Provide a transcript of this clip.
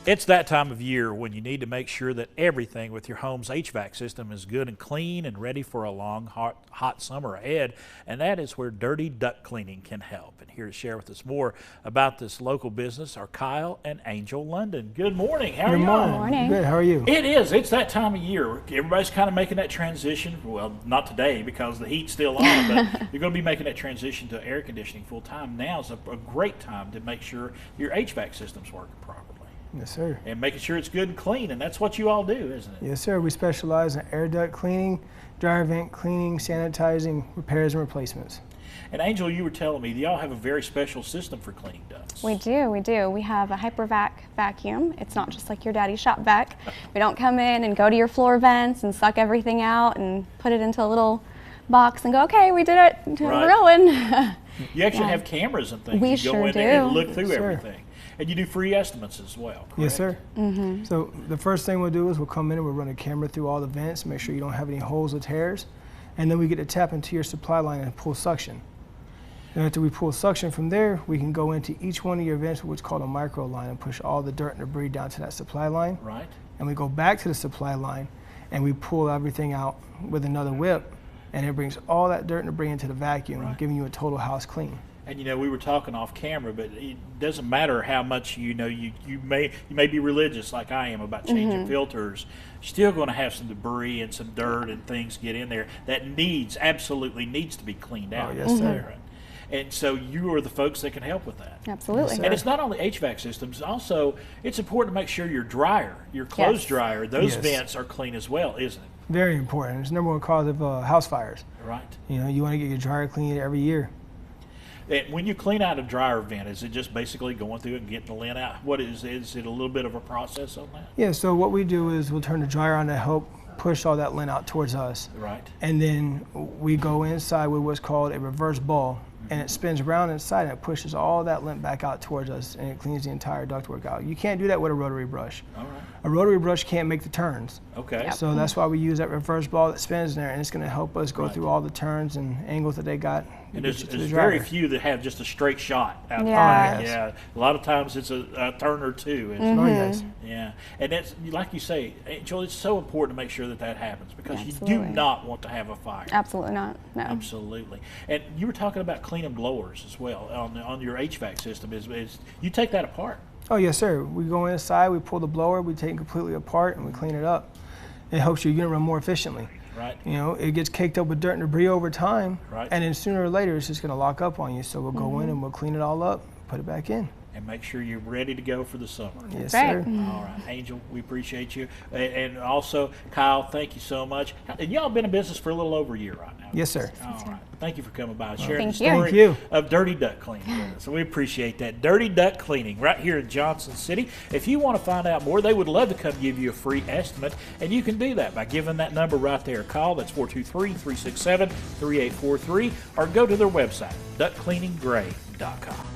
It's that time of year when you need to make sure that everything with your home's HVAC system is good and clean and ready for a long, hot summer ahead, and that is where Dirty Duct Cleaning can help. And here to share with us more about this local business are Kyle and Angel London. Good morning. How are you? Good morning. Good. How are you? It is. It's that time of year. Everybody's kind of making that transition. Well, not today because the heat's still on, but you're going to be making that transition to air conditioning full time. Now is a great time to make sure your HVAC system's working properly. Yes, sir. And making sure it's good and clean, and that's what you all do, isn't it? Yes, sir. We specialize in air duct cleaning, dryer vent cleaning, sanitizing, repairs, and replacements. And Angel, you were telling me y'all have a very special system for cleaning ducts. We do. We have a HyperVac vacuum. It's not just like your daddy's shop vac. We don't come in and go to your floor vents and suck everything out and put it into a little box and go, okay, we did it. We're rolling. You actually have cameras and things. We you sure go in do. there and look through Yes, everything. And you do free estimates as well, correct? Yes, sir. Mm-hmm. So the first thing we'll do is we'll come in and we'll run a camera through all the vents, make sure you don't have any holes or tears, and then we get to tap into your supply line and pull suction. And after we pull suction from there, we can go into each one of your vents, which is called a micro line, and push all the dirt and debris down to that supply line. Right. And we go back to the supply line and we pull everything out with another whip, and it brings all that dirt and debris into the vacuum, giving you a total house clean. And you know, we were talking off camera, but it doesn't matter how much you may be religious like I am about changing filters. You're still going to have some debris and some dirt and things get in there that absolutely needs to be cleaned out. Oh, yes, sir. And so you are the folks that can help with that. Absolutely. And it's not only HVAC systems, also it's important to make sure your dryer, your clothes dryer, those vents are clean as well, isn't it? Very important. It's the #1 cause of house fires. Right. You know, you want to get your dryer cleaned every year. And when you clean out a dryer vent, is it just basically going through it and getting the lint out? What is it a little bit of a process on that? Yeah, so what we do is we'll turn the dryer on to help push all that lint out towards us. Right. And then we go inside with what's called a reverse ball, and it spins around inside and it pushes all that lint back out towards us, and it cleans the entire ductwork out. You can't do that with a rotary brush. All right. A rotary brush can't make the turns. Okay. So that's why we use that reverse ball that spins there, and it's going to help us go through all the turns and angles that they got. And there's very few that have just a straight shot out there. Yeah. A lot of times it's a turn or two. Oh, yes. Yeah. And it's like you say, Angel, it's so important to make sure that happens because you do not want to have a fire. Absolutely not. No. Absolutely. And you were talking about cleaning blowers as well on your HVAC system. Is you take that apart? Oh, yes, sir. We go inside, we pull the blower, we take it completely apart, and we clean it up. It helps your unit run more efficiently. Right. You know, it gets caked up with dirt and debris over time, right. And then sooner or later it's just going to lock up on you. So we'll go in and we'll clean it all up, put it back in. And make sure you're ready to go for the summer. Yes, sir. All right, Angel, we appreciate you. And also, Kyle, thank you so much. And y'all been in business for a little over a year right now. Yes, sir. All right. Thank you for coming by and sharing the Thank story of Dirty Duct Cleaning with us. So we appreciate that. Dirty Duct Cleaning right here in Johnson City. If you want to find out more, they would love to come give you a free estimate, and you can do that by giving that number right there. Call, that's 423-367-3843, or go to their website, ductcleaninggray.com.